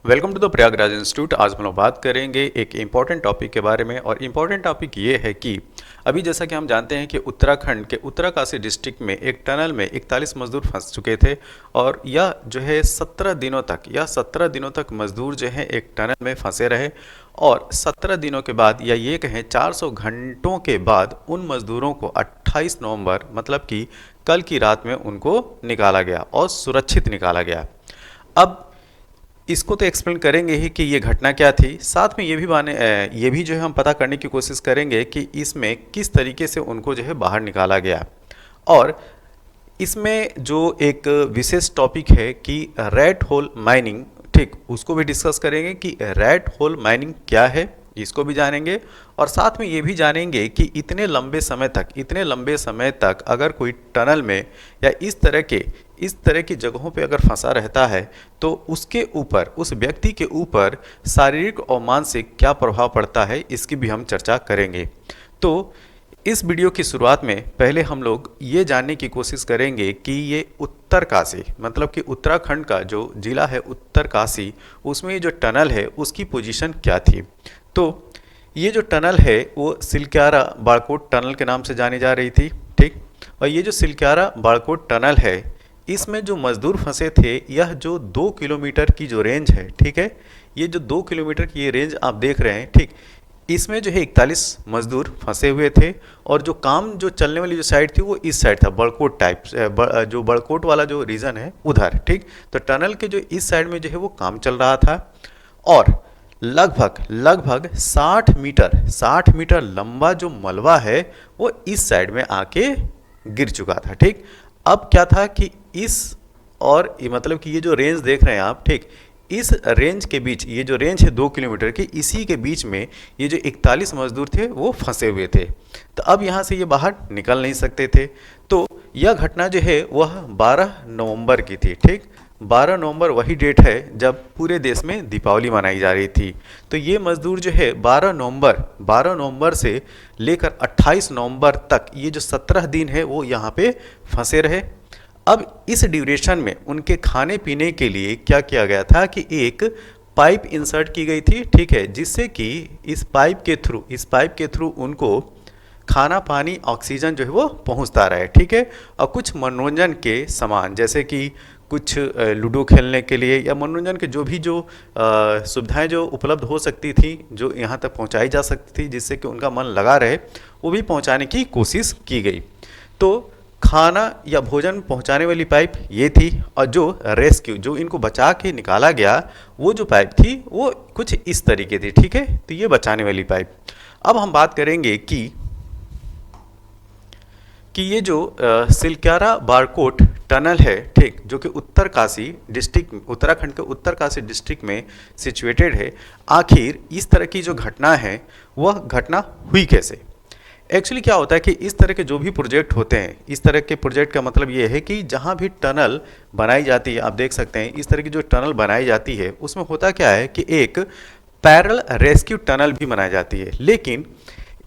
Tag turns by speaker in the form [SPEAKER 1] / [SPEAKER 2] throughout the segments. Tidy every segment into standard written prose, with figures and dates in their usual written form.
[SPEAKER 1] Welcome to the Prayagraj institute. आज हम लोग बात करेंगे एक इम्पॉर्टेंट टॉपिक के बारे में और इम्पॉर्टेंट टॉपिक ये है कि अभी जैसा कि हम जानते हैं कि उत्तराखंड के उत्तरकाशी डिस्ट्रिक्ट में एक टनल में 41 मजदूर फंस चुके थे और यह जो है 17 दिनों तक मजदूर जो है एक टनल में फंसे रहे और 17 दिनों के बाद या ये कहें 400 घंटों के बाद उन मजदूरों को 28 नवंबर मतलब कि कल की रात में उनको निकाला गया और सुरक्षित निकाला गया। अब इसको तो एक्सप्लेन करेंगे ही कि ये घटना क्या थी, साथ में ये भी जो है हम पता करने की कोशिश करेंगे कि इसमें किस तरीके से उनको जो है बाहर निकाला गया। और इसमें जो एक विशेष टॉपिक है कि रैट होल माइनिंग, ठीक, उसको भी डिस्कस करेंगे कि रैट होल माइनिंग क्या है, इसको भी जानेंगे। और साथ में ये भी जानेंगे कि इतने लंबे समय तक अगर कोई टनल में या इस तरह की जगहों पे अगर फंसा रहता है तो उसके ऊपर, उस व्यक्ति के ऊपर शारीरिक और मानसिक क्या प्रभाव पड़ता है, इसकी भी हम चर्चा करेंगे। तो इस वीडियो की शुरुआत में पहले हम लोग ये जानने की कोशिश करेंगे कि ये उत्तरकाशी मतलब कि उत्तराखंड का जो जिला है उत्तरकाशी, उसमें ये जो टनल है उसकी पोजीशन क्या थी। तो ये जो टनल है वो सिलक्यारा बाड़कोट टनल के नाम से जानी जा रही थी, ठीक। और ये जो सिलक्यारा बाड़कोट टनल है, इसमें जो मजदूर फंसे थे, यह जो 2 किलोमीटर की जो रेंज है, ठीक है, ये जो 2 किलोमीटर की ये रेंज आप देख रहे हैं, ठीक, इसमें जो है 41 मजदूर फंसे हुए थे। और जो काम जो चलने वाली जो साइड थी वो इस साइड था, बड़कोट टाइप, जो बड़कोट वाला जो रीजन है उधर, ठीक। तो टनल के जो इस साइड में जो है वो काम चल रहा था और लगभग 60 मीटर लंबा जो मलबा है वो इस साइड में आके गिर चुका था, ठीक। अब क्या था कि मतलब कि ये जो रेंज देख रहे हैं आप, ठीक, इस रेंज के बीच, ये जो रेंज है 2 किलोमीटर की, इसी के बीच में ये जो 41 मजदूर थे वो फंसे हुए थे। तो अब यहाँ से ये बाहर निकल नहीं सकते थे। तो यह घटना जो है वह 12 नवंबर की थी, ठीक। 12 नवंबर वही डेट है जब पूरे देश में दीपावली मनाई जा रही थी। तो ये मजदूर जो है 12 नवंबर से लेकर 28 नवंबर तक ये जो 17 दिन है वो यहाँ पे फंसे रहे। अब इस ड्यूरेशन में उनके खाने पीने के लिए क्या किया गया था कि एक पाइप इंसर्ट की गई थी, ठीक है, जिससे कि इस पाइप के थ्रू उनको खाना पानी ऑक्सीजन जो है वो पहुंचता रहे, ठीक है। और कुछ मनोरंजन के सामान जैसे कि कुछ लूडो खेलने के लिए या मनोरंजन के जो सुविधाएं जो उपलब्ध हो सकती थी, जो यहाँ तक पहुँचाई जा सकती थी जिससे कि उनका मन लगा रहे, वो भी पहुँचाने की कोशिश की गई। तो खाना या भोजन पहुंचाने वाली पाइप ये थी और जो इनको बचा के निकाला गया वो जो पाइप थी वो कुछ इस तरीके थी, ठीक है। तो ये बचाने वाली पाइप। अब हम बात करेंगे कि ये जो सिलक्यारा बाड़कोट टनल है, ठीक, जो कि उत्तराखंड के उत्तरकाशी डिस्ट्रिक्ट में सिचुएटेड है, आखिर इस तरह की जो घटना है वह घटना हुई कैसे। एक्चुअली क्या होता है कि इस तरह के जो भी प्रोजेक्ट होते हैं, इस तरह के प्रोजेक्ट का मतलब ये है कि जहाँ भी टनल बनाई जाती है, आप देख सकते हैं इस तरह की जो टनल बनाई जाती है उसमें होता क्या है कि एक पैरेलल रेस्क्यू टनल भी बनाई जाती है। लेकिन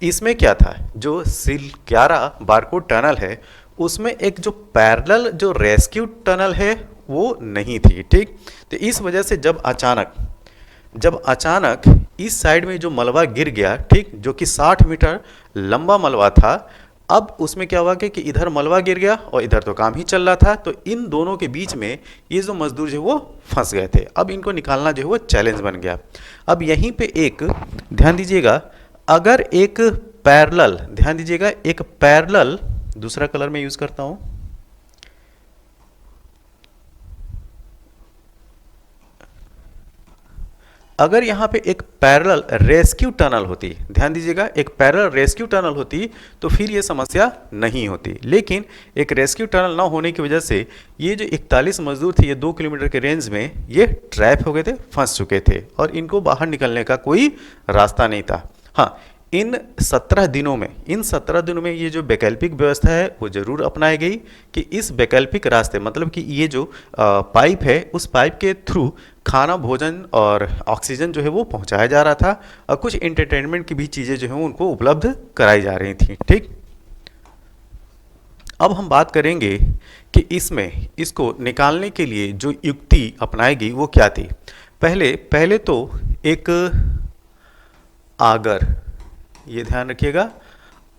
[SPEAKER 1] इसमें क्या था, जो सिलक्यारा बाड़कोट टनल है उसमें एक जो पैरेलल जो रेस्क्यू टनल है वो नहीं थी, ठीक। तो इस वजह से जब अचानक इस साइड में जो मलबा गिर गया, ठीक, जो कि 60 मीटर लंबा मलबा था, अब उसमें क्या हुआ कि इधर मलबा गिर गया और इधर तो काम ही चल रहा था। तो इन दोनों के बीच में ये जो मजदूर जो है वो फंस गए थे। अब इनको निकालना जो है वो चैलेंज बन गया। अब यहीं पे एक ध्यान दीजिएगा, अगर एक पैरेलल दूसरा कलर में यूज़ करता हूँ, अगर यहाँ पे एक पैरेलल रेस्क्यू टनल होती, ध्यान दीजिएगा, एक पैरेलल रेस्क्यू टनल होती तो फिर ये समस्या नहीं होती। लेकिन एक रेस्क्यू टनल ना होने की वजह से ये जो 41 मजदूर थे ये 2 किलोमीटर के रेंज में ये ट्रैप हो गए थे, फंस चुके थे और इनको बाहर निकलने का कोई रास्ता नहीं था। हाँ, इन 17 दिनों में ये जो वैकल्पिक व्यवस्था है वो ज़रूर अपनाई गई कि इस वैकल्पिक रास्ते मतलब कि ये जो पाइप है उस पाइप के थ्रू खाना भोजन और ऑक्सीजन जो है वो पहुंचाया जा रहा था और कुछ एंटरटेनमेंट की भी चीज़ें जो हैं उनको उपलब्ध कराई जा रही थी, ठीक। अब हम बात करेंगे कि इसको निकालने के लिए जो युक्ति अपनाई गई वो क्या थी। पहले पहले तो एक आगर, ये ध्यान रखिएगा,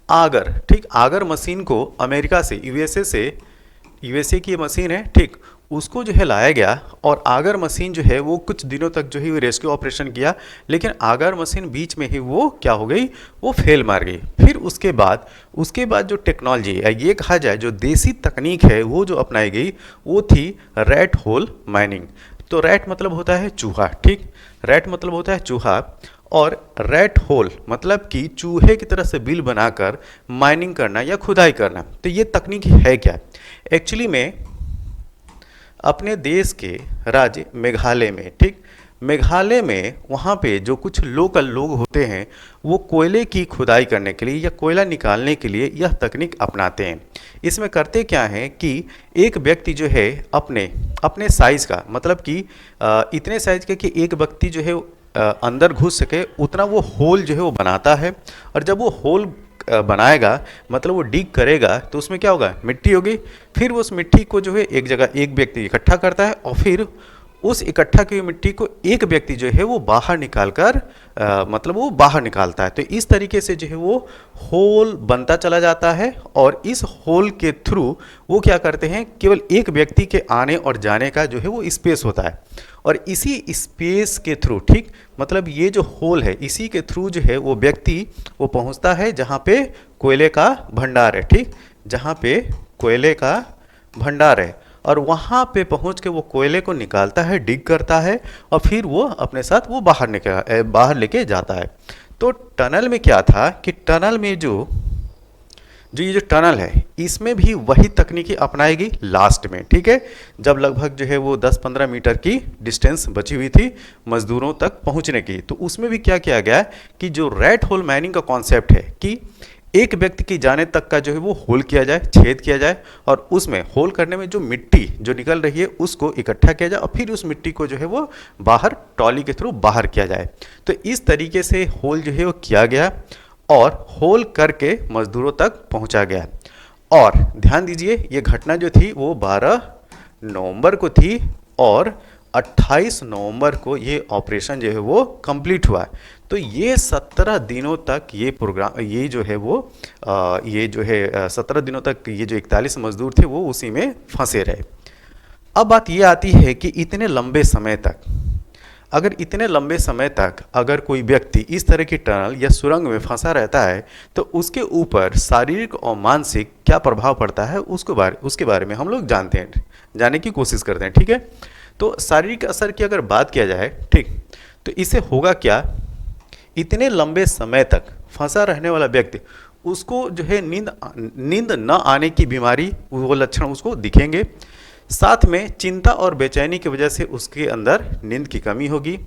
[SPEAKER 1] आगर, ठीक, आगर मशीन को अमेरिका से, यूएसए की ये मशीन है, ठीक, उसको जो है लाया गया और आगर मशीन जो है वो कुछ दिनों तक जो है वो रेस्क्यू ऑपरेशन किया, लेकिन आगर मशीन बीच में ही वो क्या हो गई, वो फेल मार गई। फिर उसके बाद जो टेक्नोलॉजी, ये कहा जाए जो देसी तकनीक है वो जो अपनाई गई वो थी रैट होल माइनिंग। तो रैट मतलब होता है चूहा, ठीक, रैट मतलब होता है चूहा, और रैट होल मतलब कि चूहे की तरह से बिल बनाकर माइनिंग करना या खुदाई करना। तो ये तकनीक है क्या, एक्चुअली में अपने देश के राज्य मेघालय में, ठीक, मेघालय में वहाँ पे जो कुछ लोकल लोग होते हैं वो कोयले की खुदाई करने के लिए या कोयला निकालने के लिए यह तकनीक अपनाते हैं। इसमें करते क्या हैं कि एक व्यक्ति जो है अपने अपने साइज़ का, मतलब कि इतने साइज़ के कि एक व्यक्ति जो है अंदर घुस सके उतना वो होल जो है वो बनाता है, और जब वो होल बनाएगा मतलब वो डिग करेगा तो उसमें क्या होगा, मिट्टी होगी। फिर उस मिट्टी को जो है एक जगह एक व्यक्ति इकट्ठा करता है और फिर उस इकट्ठा की मिट्टी को एक व्यक्ति जो है वो बाहर निकाल कर मतलब वो बाहर निकालता है। तो इस तरीके से जो है वो होल बनता चला जाता है, और इस होल के थ्रू वो क्या करते हैं, केवल एक व्यक्ति के आने और जाने का जो है वो स्पेस होता है, और इसी स्पेस के थ्रू, ठीक, मतलब ये जो होल है इसी के थ्रू जो है वो व्यक्ति वो पहुंचता है जहाँ पे कोयले का भंडार है, ठीक, जहाँ पे कोयले का भंडार है, और वहाँ पे पहुँच के वो कोयले को निकालता है, डिग करता है, और फिर वो अपने साथ वो बाहर लेके जाता है। तो टनल में क्या था कि टनल में जो ये जो टनल है इसमें भी वही तकनीकी अपनाई गई लास्ट में, ठीक है, जब लगभग जो है वो 10-15 मीटर की डिस्टेंस बची हुई थी मजदूरों तक पहुंचने की। तो उसमें भी क्या किया गया कि जो रैट होल माइनिंग का कॉन्सेप्ट है कि एक व्यक्ति की जाने तक का जो है वो होल किया जाए, छेद किया जाए, और उसमें होल करने में जो मिट्टी जो निकल रही है उसको इकट्ठा किया जाए, और फिर उस मिट्टी को जो है वो बाहर ट्रॉली के थ्रू बाहर किया जाए। तो इस तरीके से होल जो है वो किया गया और होल करके मजदूरों तक पहुंचा गया। और ध्यान दीजिए ये घटना जो थी वो 12 नवंबर को थी, और 28 नवंबर को ये ऑपरेशन जो है वो कंप्लीट हुआ। तो ये 17 दिनों तक ये प्रोग्राम, ये जो है वो 17 दिनों तक ये जो 41 मजदूर थे वो उसी में फंसे रहे। अब बात ये आती है कि इतने लंबे समय तक अगर कोई व्यक्ति इस तरह की टनल या सुरंग में फंसा रहता है तो उसके ऊपर शारीरिक और मानसिक क्या प्रभाव पड़ता है उसके बारे में हम लोग जानने की कोशिश करते हैं, ठीक है। तो शारीरिक असर की अगर बात किया जाए, ठीक, तो इससे होगा क्या, इतने लंबे समय तक फंसा रहने वाला व्यक्ति, उसको जो है नींद न आने की बीमारी, वो लक्षण उसको दिखेंगे। साथ में चिंता और बेचैनी की वजह से उसके अंदर नींद की कमी होगी।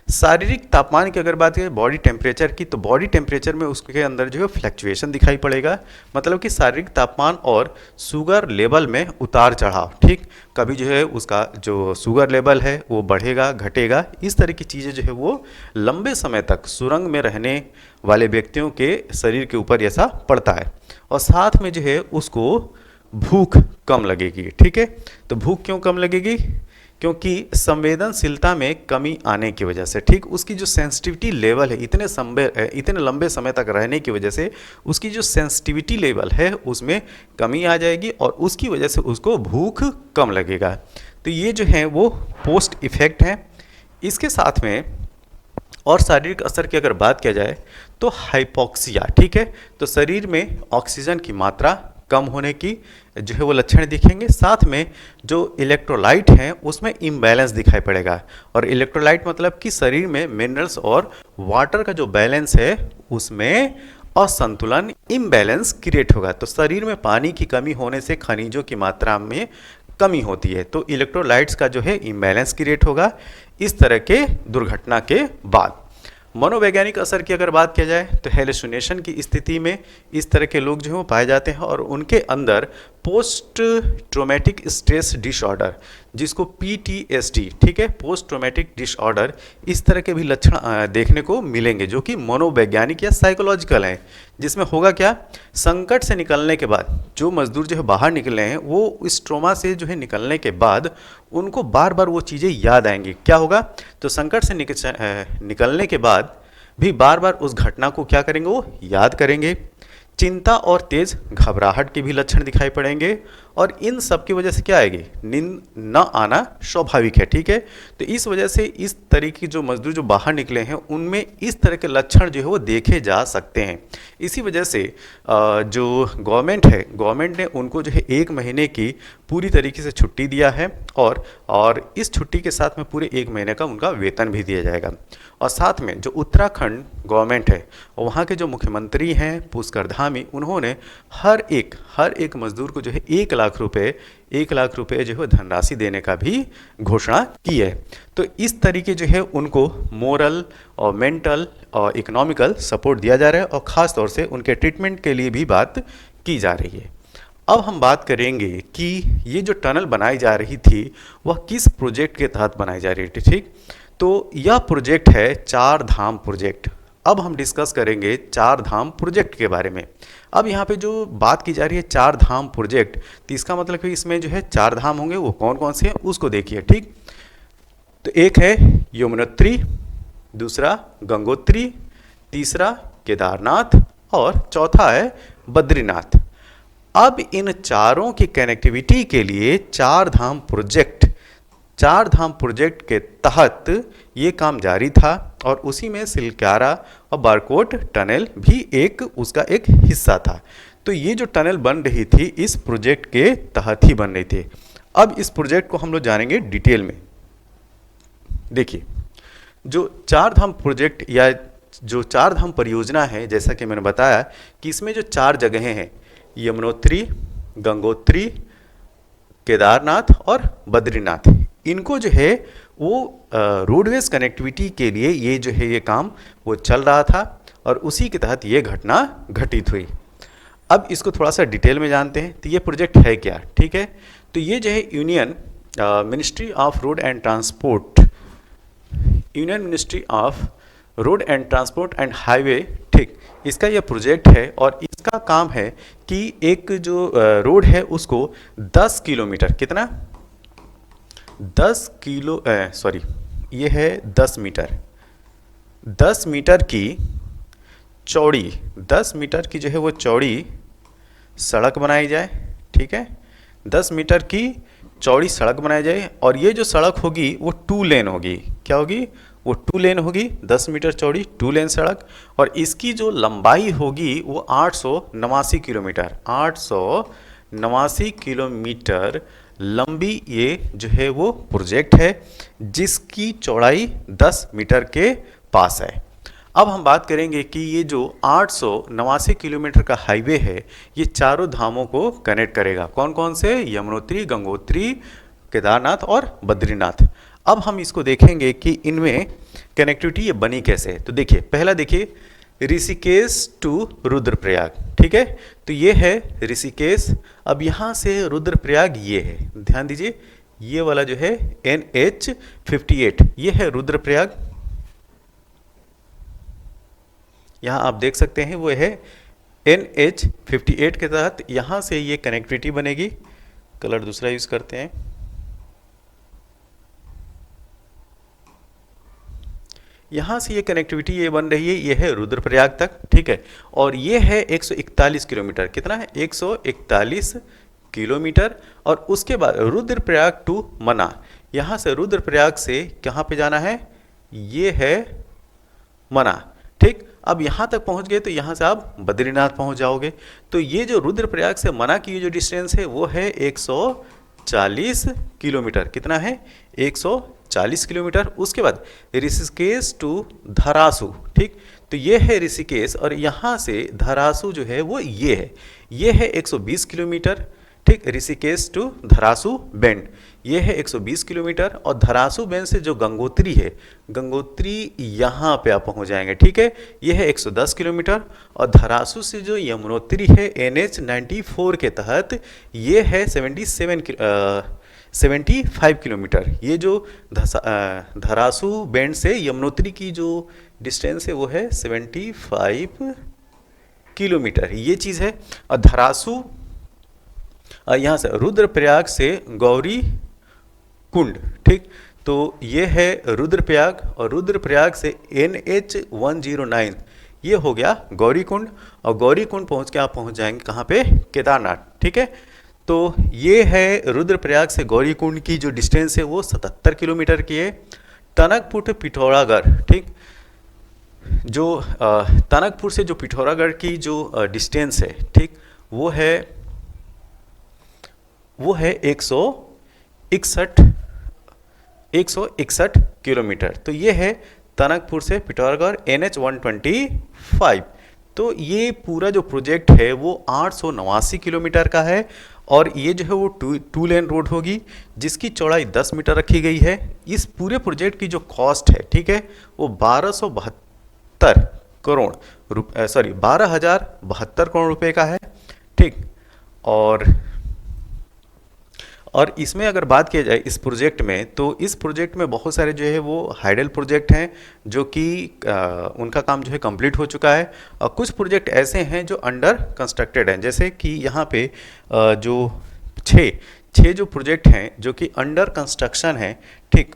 [SPEAKER 1] शारीरिक तापमान की अगर बात करें बॉडी टेम्परेचर की, तो बॉडी टेम्परेचर में उसके अंदर जो है फ्लक्चुएशन दिखाई पड़ेगा, मतलब कि शारीरिक तापमान और शुगर लेवल में उतार चढ़ाव, ठीक, कभी जो है उसका जो शुगर लेवल है वो बढ़ेगा घटेगा। इस तरह की चीज़ें जो है वो लंबे समय तक सुरंग में रहने वाले व्यक्तियों के शरीर के ऊपर ऐसा पड़ता है। और साथ में जो है उसको भूख कम लगेगी, ठीक है। तो भूख क्यों कम लगेगी, क्योंकि संवेदनशीलता में कमी आने की वजह से, ठीक, उसकी जो सेंसिटिविटी लेवल है इतने लंबे समय तक रहने की वजह से उसकी जो सेंसिटिविटी लेवल है उसमें कमी आ जाएगी, और उसकी वजह से उसको भूख कम लगेगा। तो ये जो है वो पोस्ट इफेक्ट हैं। इसके साथ में और शारीरिक असर की अगर बात किया जाए तो हाइपोक्सिया, ठीक है, तो शरीर में ऑक्सीजन की मात्रा कम होने की जो है वो लक्षण दिखेंगे। साथ में जो इलेक्ट्रोलाइट हैं उसमें इम्बैलेंस दिखाई पड़ेगा, और इलेक्ट्रोलाइट मतलब कि शरीर में मिनरल्स और वाटर का जो बैलेंस है उसमें असंतुलन, इम्बैलेंस क्रिएट होगा। तो शरीर में पानी की कमी होने से खनिजों की मात्रा में कमी होती है, तो इलेक्ट्रोलाइट्स का जो है इम्बैलेंस क्रिएट होगा इस तरह के दुर्घटना के बाद। मनोवैज्ञानिक असर की अगर बात किया जाए तो हेलुसिनेशन की स्थिति में इस तरह के लोग जो हैं वो पाए जाते हैं, और उनके अंदर पोस्ट ट्रोमेटिक स्ट्रेस डिसऑर्डर, जिसको PTSD, ठीक है, पोस्ट ट्रॉमेटिक डिसऑर्डर, इस तरह के भी लक्षण देखने को मिलेंगे जो कि मनोवैज्ञानिक या साइकोलॉजिकल हैं। जिसमें होगा क्या, संकट से निकलने के बाद जो मजदूर जो है बाहर निकले हैं, वो इस ट्रॉमा से जो है निकलने के बाद उनको बार बार वो चीज़ें याद आएंगी। क्या होगा, तो संकट से निकलने के बाद भी बार बार उस घटना को क्या करेंगे, वो याद करेंगे। चिंता और तेज घबराहट के भी लक्षण दिखाई पड़ेंगे और इन सब की वजह से क्या आएगी, नींद न आना स्वाभाविक है, ठीक है। तो इस वजह से इस तरह की जो मजदूर जो बाहर निकले हैं उनमें इस तरह के लक्षण जो है वो देखे जा सकते हैं। इसी वजह से जो गवर्नमेंट ने उनको जो है 1 महीने की पूरी तरीके से छुट्टी दिया है और इस छुट्टी के साथ में पूरे 1 महीने का उनका वेतन भी दिया जाएगा। और साथ में जो उत्तराखंड गवर्नमेंट है, वहाँ के जो मुख्यमंत्री हैं पुष्कर धामी, उन्होंने हर एक मजदूर को जो है 1 लाख रुपए जो है धनराशि देने का भी घोषणा की है। तो इस तरीके जो है उनको मोरल और मेंटल और इकोनॉमिकल सपोर्ट दिया जा रहा है और ख़ास तौर से उनके ट्रीटमेंट के लिए भी बात की जा रही है। अब हम बात करेंगे कि ये जो टनल बनाई जा रही थी वह किस प्रोजेक्ट के तहत बनाई जा रही थी, ठीक। तो यह प्रोजेक्ट है 4 धाम प्रोजेक्ट। अब हम डिस्कस करेंगे 4 धाम प्रोजेक्ट के बारे में। अब यहाँ पे जो बात की जा रही है 4 धाम प्रोजेक्ट, तो इसका मतलब कि इसमें जो है 4 धाम होंगे, वो कौन कौन से हैं उसको देखिए, ठीक। तो एक है यमुनोत्री, दूसरा गंगोत्री, तीसरा केदारनाथ और चौथा है बद्रीनाथ। अब इन चारों की कनेक्टिविटी के लिए 4 धाम प्रोजेक्ट के तहत ये काम जारी था और उसी में सिलक्यारा और बारकोट टनल भी उसका एक हिस्सा था। तो ये जो टनल बन रही थी इस प्रोजेक्ट के तहत ही बन रही थी। अब इस प्रोजेक्ट को हम लोग जानेंगे डिटेल में। देखिए, जो 4 धाम प्रोजेक्ट या जो 4 धाम परियोजना है, जैसा कि मैंने बताया कि इसमें जो 4 जगहें हैं, यमुनोत्री, गंगोत्री, केदारनाथ और बद्रीनाथ, इनको जो है वो रोडवेज कनेक्टिविटी के लिए ये काम वो चल रहा था और उसी के तहत ये घटना घटित हुई। अब इसको थोड़ा सा डिटेल में जानते हैं। तो ये प्रोजेक्ट है क्या, ठीक है। तो ये जो है union ministry of road and transport and highway, ठीक, इसका ये प्रोजेक्ट है और इसका काम है कि एक जो रोड है उसको 10 किलोमीटर, कितना, 10 मीटर की चौड़ी, 10 मीटर की जो है वो चौड़ी सड़क बनाई जाए, ठीक है। 10 मीटर की चौड़ी सड़क बनाई जाए और ये जो सड़क होगी वो 2 लेन होगी। क्या होगी, वो 2 लेन होगी, 10 मीटर चौड़ी 2 लेन सड़क और इसकी जो लंबाई होगी वो 889 किलोमीटर लंबी ये जो है वो प्रोजेक्ट है जिसकी चौड़ाई 10 मीटर के पास है। अब हम बात करेंगे कि ये जो 889 किलोमीटर का हाईवे है ये चारों धामों को कनेक्ट करेगा। कौन कौन से, यमुनोत्री, गंगोत्री, केदारनाथ और बद्रीनाथ। अब हम इसको देखेंगे कि इनमें कनेक्टिविटी ये बनी कैसे है। तो देखिए, पहला देखिए ऋषिकेश टू रुद्रप्रयाग, ठीक है। तो ये है ऋषिकेश। अब यहाँ से रुद्रप्रयाग ये है, ध्यान दीजिए, ये वाला जो है NH58 ये है रुद्रप्रयाग। यहाँ आप देख सकते हैं वो है NH58 के तहत यहाँ से ये कनेक्टिविटी बनेगी। कलर दूसरा यूज़ करते हैं। यहाँ से ये कनेक्टिविटी ये बन रही है, ये है रुद्रप्रयाग तक, ठीक है। और ये है 141 किलोमीटर, कितना है, 141 किलोमीटर। और उसके बाद रुद्रप्रयाग टू मना, यहाँ से रुद्रप्रयाग से कहाँ पे जाना है, ये है मना, ठीक। अब यहाँ तक पहुँच गए तो यहाँ से आप बद्रीनाथ पहुँच जाओगे। तो ये जो रुद्रप्रयाग से मना की जो डिस्टेंस है वो है 140 किलोमीटर, कितना है, 140 किलोमीटर। उसके बाद ऋषिकेश टू धरासू, ठीक। तो ये है ऋषिकेश और यहाँ से धरासू जो है वो ये है 120 किलोमीटर, ठीक। ऋषिकेश टू धरासू बेंड ये है 120 किलोमीटर और धरासू बेंड से जो गंगोत्री है, गंगोत्री यहाँ पे आप पहुँच जाएंगे, ठीक है। ये है 110 किलोमीटर और धरासू से जो यमुनोत्री है NH94 के तहत ये है 75 किलोमीटर। ये जो धरासू बैंड से यमुनोत्री की जो डिस्टेंस है वो है 75 किलोमीटर, ये चीज़ है। और धरासू यहाँ से रुद्रप्रयाग से गौरी कुंड, ठीक, तो ये है रुद्रप्रयाग, और रुद्रप्रयाग से NH 109 ये हो गया गौरी कुंड, और गौरी कुंड पहुँच के आप पहुँच जाएंगे कहाँ पे, केदारनाथ, ठीक है। तो ये है रुद्रप्रयाग से गौरी कुंड की जो डिस्टेंस है वो 77 किलोमीटर की है। टनकपुर to पिथौरागढ़, ठीक, जो टनकपुर से जो पिथौरागढ़ की जो डिस्टेंस है, ठीक, वो है 161 किलोमीटर। तो ये है टनकपुर से पिथौरागढ़ NH 125। तो ये पूरा जो प्रोजेक्ट है वो 889 किलोमीटर का है, और ये जो है वो टू लेन रोड होगी जिसकी चौड़ाई 10 मीटर रखी गई है। इस पूरे प्रोजेक्ट की जो कॉस्ट है, ठीक है, वो 1272 करोड़ रुपये, सॉरी 12,072 करोड़ रुपए का है, ठीक। और इसमें अगर बात किया जाए इस प्रोजेक्ट में, तो इस प्रोजेक्ट में बहुत सारे जो है वो हाइडल प्रोजेक्ट हैं जो कि उनका काम जो है कंप्लीट हो चुका है, और कुछ प्रोजेक्ट ऐसे हैं जो अंडर कंस्ट्रक्टेड हैं। जैसे कि यहाँ पे जो छः जो प्रोजेक्ट हैं जो कि अंडर कंस्ट्रक्शन हैं, ठीक,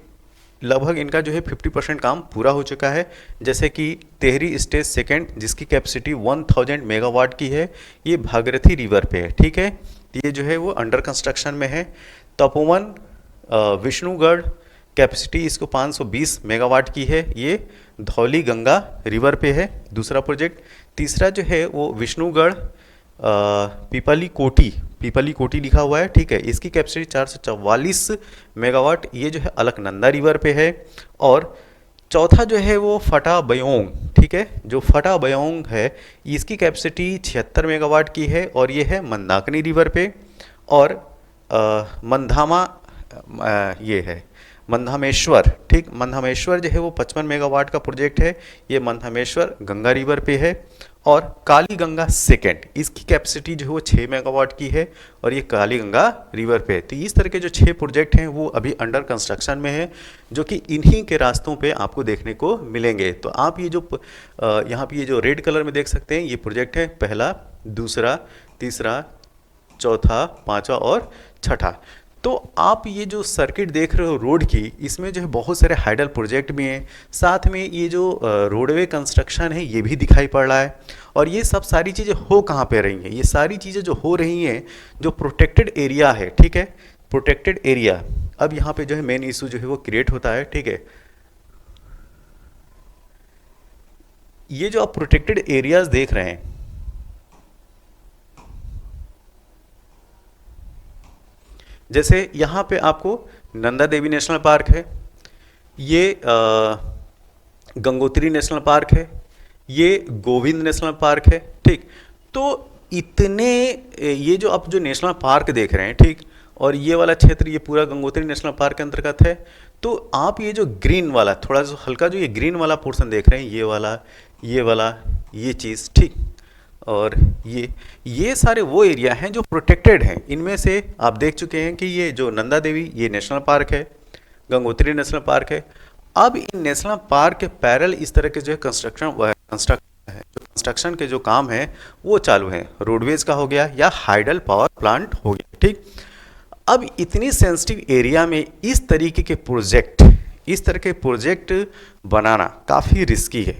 [SPEAKER 1] लगभग इनका जो है 50% काम पूरा हो चुका है। जैसे कि टेहरी स्टेज सेकेंड जिसकी कैपेसिटी 1000 मेगावाट की है, ये भागीरथी रिवर पे है, ठीक है, ये जो है वो अंडर कंस्ट्रक्शन में है। तपोवन विष्णुगढ़ कैपेसिटी इसको 520 मेगावाट की है, ये धौली गंगा रिवर पे है दूसरा प्रोजेक्ट। तीसरा जो है वो विष्णुगढ़ पीपली कोटी लिखा हुआ है, ठीक है, इसकी कैपेसिटी 444 मेगावाट, ये जो है अलकनंदा रिवर पे है। और चौथा जो है वो फटा बयोंग, ठीक है, जो फटा बयोंग है इसकी कैपेसिटी 76 मेगावाट की है, और ये है मंदाकिनी रिवर पे। और ये है मंधामेश्वर, ठीक, मंधामेश्वर जो है वो 55 मेगावाट का प्रोजेक्ट है, ये मंधामेश्वर गंगा रिवर पे है। और काली गंगा सेकेंड इसकी कैपेसिटी जो है वो 6 मेगावाट की है, और ये काली गंगा रिवर पे है। तो इस तरह के जो 6 प्रोजेक्ट हैं वो अभी अंडर कंस्ट्रक्शन में है, जो कि इन्हीं के रास्तों पे आपको देखने को मिलेंगे। तो आप ये जो यहाँ पे ये जो रेड कलर में देख सकते हैं, ये प्रोजेक्ट है पहला, दूसरा, तीसरा, चौथा, पाँचवा और छठा। तो आप ये जो सर्किट देख रहे हो रोड की, इसमें जो है बहुत सारे हाइडल प्रोजेक्ट भी हैं, साथ में ये जो रोडवे कंस्ट्रक्शन है ये भी दिखाई पड़ रहा है। और ये सब सारी चीज़ें हो कहाँ पे रही हैं, ये सारी चीज़ें जो हो रही हैं जो प्रोटेक्टेड एरिया है, ठीक है, प्रोटेक्टेड एरिया। अब यहाँ पे जो है मेन इशू जो है वो क्रिएट होता है, ठीक है। ये जो आप प्रोटेक्टेड एरियाज देख रहे हैं, जैसे यहाँ पे आपको नंदा देवी नेशनल पार्क है, ये गंगोत्री नेशनल पार्क है, ये गोविंद नेशनल पार्क है, ठीक। तो इतने ये जो आप जो नेशनल पार्क देख रहे हैं, ठीक, और ये वाला क्षेत्र ये पूरा गंगोत्री नेशनल पार्क के अंतर्गत है। तो आप ये जो ग्रीन वाला थोड़ा सा हल्का जो ये ग्रीन वाला पोर्शन देख रहे हैं, ये वाला ये चीज़, ठीक, और ये सारे वो एरिया हैं जो प्रोटेक्टेड हैं। इनमें से आप देख चुके हैं कि ये जो नंदा देवी ये नेशनल पार्क है, गंगोत्री नेशनल पार्क है। अब इन नेशनल पार्क के पैरेलल इस तरह के जो है कंस्ट्रक्शन के जो काम है वो चालू हैं। रोडवेज का हो गया या हाइडल पावर प्लांट हो गया, ठीक। अब इतनी सेंसिटिव एरिया में इस तरह के प्रोजेक्ट बनाना काफ़ी रिस्की है।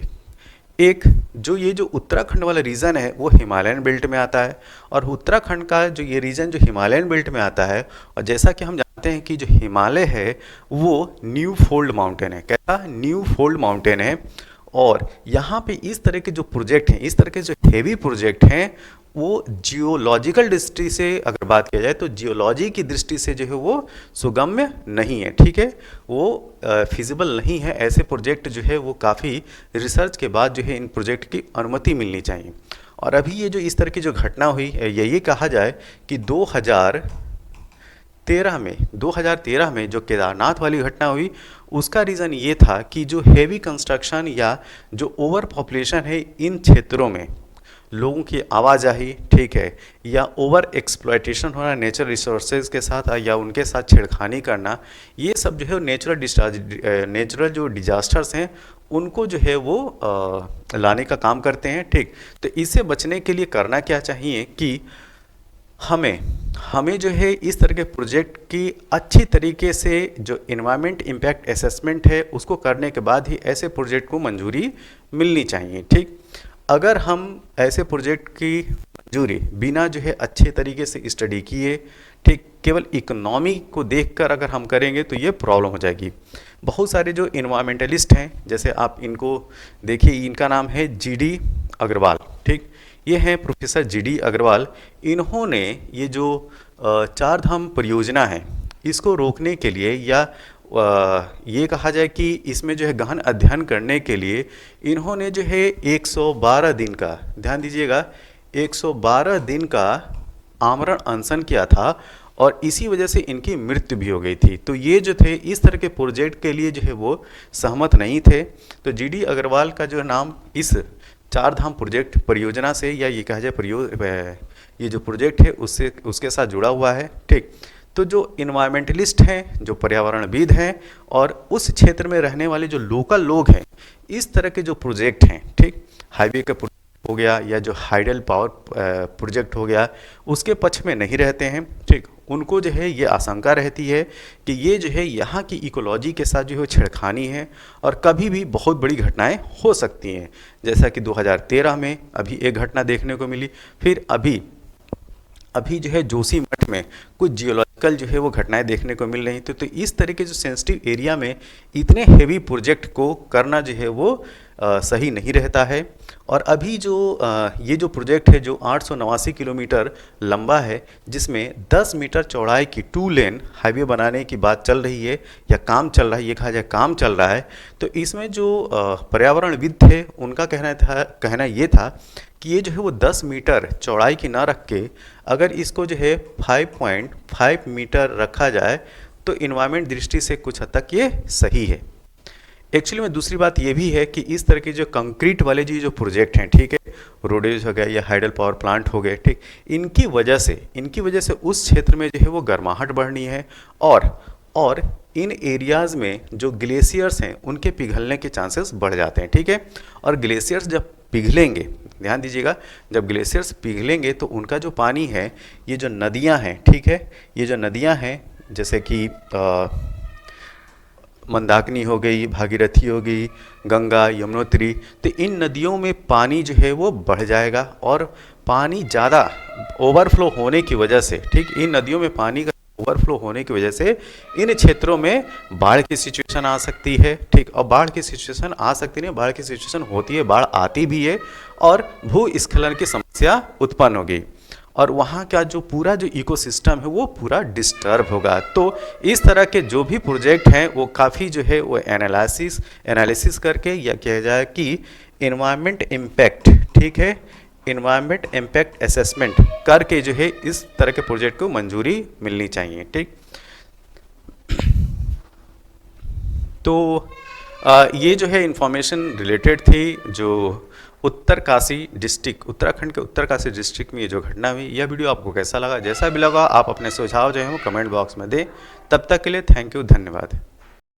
[SPEAKER 1] एक जो ये जो उत्तराखंड वाला रीजन है वो हिमालयन बेल्ट में आता है, और उत्तराखंड का जो ये रीजन जो हिमालयन बेल्ट में आता है, और जैसा कि हम जानते हैं कि जो हिमालय है वो न्यू फोल्ड माउंटेन है। कैसा? न्यू फोल्ड माउंटेन है। और यहाँ पे इस तरह के जो प्रोजेक्ट हैं, इस तरह के जो हेवी प्रोजेक्ट हैं, वो जियोलॉजिकल दृष्टि से अगर बात किया जाए तो जियोलॉजी की दृष्टि से जो है वो सुगम्य नहीं है, ठीक है, वो फिजिबल नहीं है। ऐसे प्रोजेक्ट जो है वो काफ़ी रिसर्च के बाद जो है इन प्रोजेक्ट की अनुमति मिलनी चाहिए। और अभी ये जो इस तरह की जो घटना हुई है, ये कहा जाए कि 2013 में जो केदारनाथ वाली घटना हुई, उसका रीज़न ये था कि जो हेवी कंस्ट्रक्शन या जो ओवर पॉपुलेशन है इन क्षेत्रों में, लोगों की आवाजाही, ठीक है, या ओवर एक्सप्लॉयटेशन होना नेचुरल रिसोर्सेज के साथ या उनके साथ छेड़खानी करना, ये सब जो है नेचुरल जो डिजास्टर्स हैं उनको जो है वो लाने का काम करते हैं, ठीक। तो इससे बचने के लिए करना क्या चाहिए कि हमें हमें जो है इस तरह के प्रोजेक्ट की अच्छी तरीके से जो इन्वायरमेंट इम्पैक्ट असेसमेंट है उसको करने के बाद ही ऐसे प्रोजेक्ट को मंजूरी मिलनी चाहिए, ठीक। अगर हम ऐसे प्रोजेक्ट की मंजूरी बिना जो है अच्छे तरीके से स्टडी किए, ठीक, केवल इकोनॉमी को देखकर अगर हम करेंगे तो ये प्रॉब्लम हो जाएगी। बहुत सारे जो इन्वायरमेंटलिस्ट हैं, जैसे आप इनको देखिए, इनका नाम है जीडी अग्रवाल, ठीक। ये हैं प्रोफेसर जीडी अग्रवाल। इन्होंने ये जो चार धाम परियोजना है इसको रोकने के लिए या ये कहा जाए कि इसमें जो है गहन अध्ययन करने के लिए इन्होंने जो है 112 दिन का, ध्यान दीजिएगा, 112 दिन का आमरण अनशन किया था और इसी वजह से इनकी मृत्यु भी हो गई थी। तो ये जो थे इस तरह के प्रोजेक्ट के लिए जो है वो सहमत नहीं थे। तो जीडी अग्रवाल का जो नाम इस चार धाम प्रोजेक्ट परियोजना से, या ये कहा जाए ये जो प्रोजेक्ट है उससे उसके साथ जुड़ा हुआ है, ठीक। तो जो इन्वायरमेंटलिस्ट हैं, जो पर्यावरणविद हैं और उस क्षेत्र में रहने वाले जो लोकल लोग हैं, इस तरह के जो प्रोजेक्ट हैं, ठीक, हाईवे का प्रोजेक्ट हो गया या जो हाइडल पावर प्रोजेक्ट हो गया, उसके पक्ष में नहीं रहते हैं, ठीक। उनको जो है ये आशंका रहती है कि ये जो है यहाँ की इकोलॉजी के साथ जो है छेड़खानी है और कभी भी बहुत बड़ी घटनाएं हो सकती हैं। जैसा कि 2013 में अभी एक घटना देखने को मिली, फिर अभी जो है जोशीमठ में कुछ जियोलॉजिकल जो है वो घटनाएं देखने को मिल रही थी। तो इस तरह के जो सेंसिटिव एरिया में इतने हेवी प्रोजेक्ट को करना जो है वो सही नहीं रहता है। और अभी जो ये जो प्रोजेक्ट है जो 889 किलोमीटर लंबा है, जिसमें 10 मीटर चौड़ाई की 2 लेन हाईवे बनाने की बात चल रही है या काम चल रहा है, ये कहा जाए काम चल रहा है। तो इसमें जो पर्यावरणविद थे उनका कहना ये था कि ये जो है वो 10 मीटर चौड़ाई की ना रख के अगर इसको जो है 5.5 मीटर रखा जाए तो इन्वायरमेंट दृष्टि से कुछ हद तक ये सही है। एक्चुअली में दूसरी बात ये भी है कि इस तरह के जो कंक्रीट वाले जो प्रोजेक्ट हैं, ठीक है, रोडेज हो गया या हाइडल पावर प्लांट हो गए, ठीक, इनकी वजह से उस क्षेत्र में जो है वो गर्माहट बढ़नी है और इन एरियाज़ में जो ग्लेशियर्स हैं उनके पिघलने के चांसेस बढ़ जाते हैं, ठीक है। और ग्लेशियर्स जब पिघलेंगे, ध्यान दीजिएगा, जब ग्लेशियर्स पिघलेंगे तो उनका जो पानी है, ये जो नदियाँ हैं, ठीक है, ये जो नदियाँ हैं जैसे कि मंदाकिनी हो गई, भागीरथी हो गई, गंगा, यमुनोत्री, तो इन नदियों में पानी जो है वो बढ़ जाएगा और पानी ज़्यादा ओवरफ्लो होने की वजह से, ठीक, इन नदियों में पानी का ओवरफ्लो होने की वजह से इन क्षेत्रों में बाढ़ की सिचुएशन आ सकती है, ठीक। और बाढ़ की सिचुएशन आ सकती नहीं, बाढ़ की सिचुएशन होती है, बाढ़ आती भी है और भूस्खलन की समस्या उत्पन्न होगी और वहाँ का जो पूरा जो इकोसिस्टम है वो पूरा डिस्टर्ब होगा। तो इस तरह के जो भी प्रोजेक्ट हैं वो काफ़ी जो है वो एनालिसिस करके, या कहा जाए कि इन्वायरमेंट इम्पैक्ट, ठीक है, इन्वायरमेंट इम्पैक्ट असेसमेंट करके जो है इस तरह के प्रोजेक्ट को मंजूरी मिलनी चाहिए, ठीक। तो ये जो है इंफॉर्मेशन रिलेटेड थी जो उत्तरकाशी डिस्ट्रिक्ट, उत्तराखंड के उत्तरकाशी डिस्ट्रिक्ट में ये जो घटना हुई। यह वीडियो आपको कैसा लगा? जैसा भी लगा आप अपने सुझाव जो है वो कमेंट बॉक्स में दें। तब तक के लिए थैंक यू, धन्यवाद।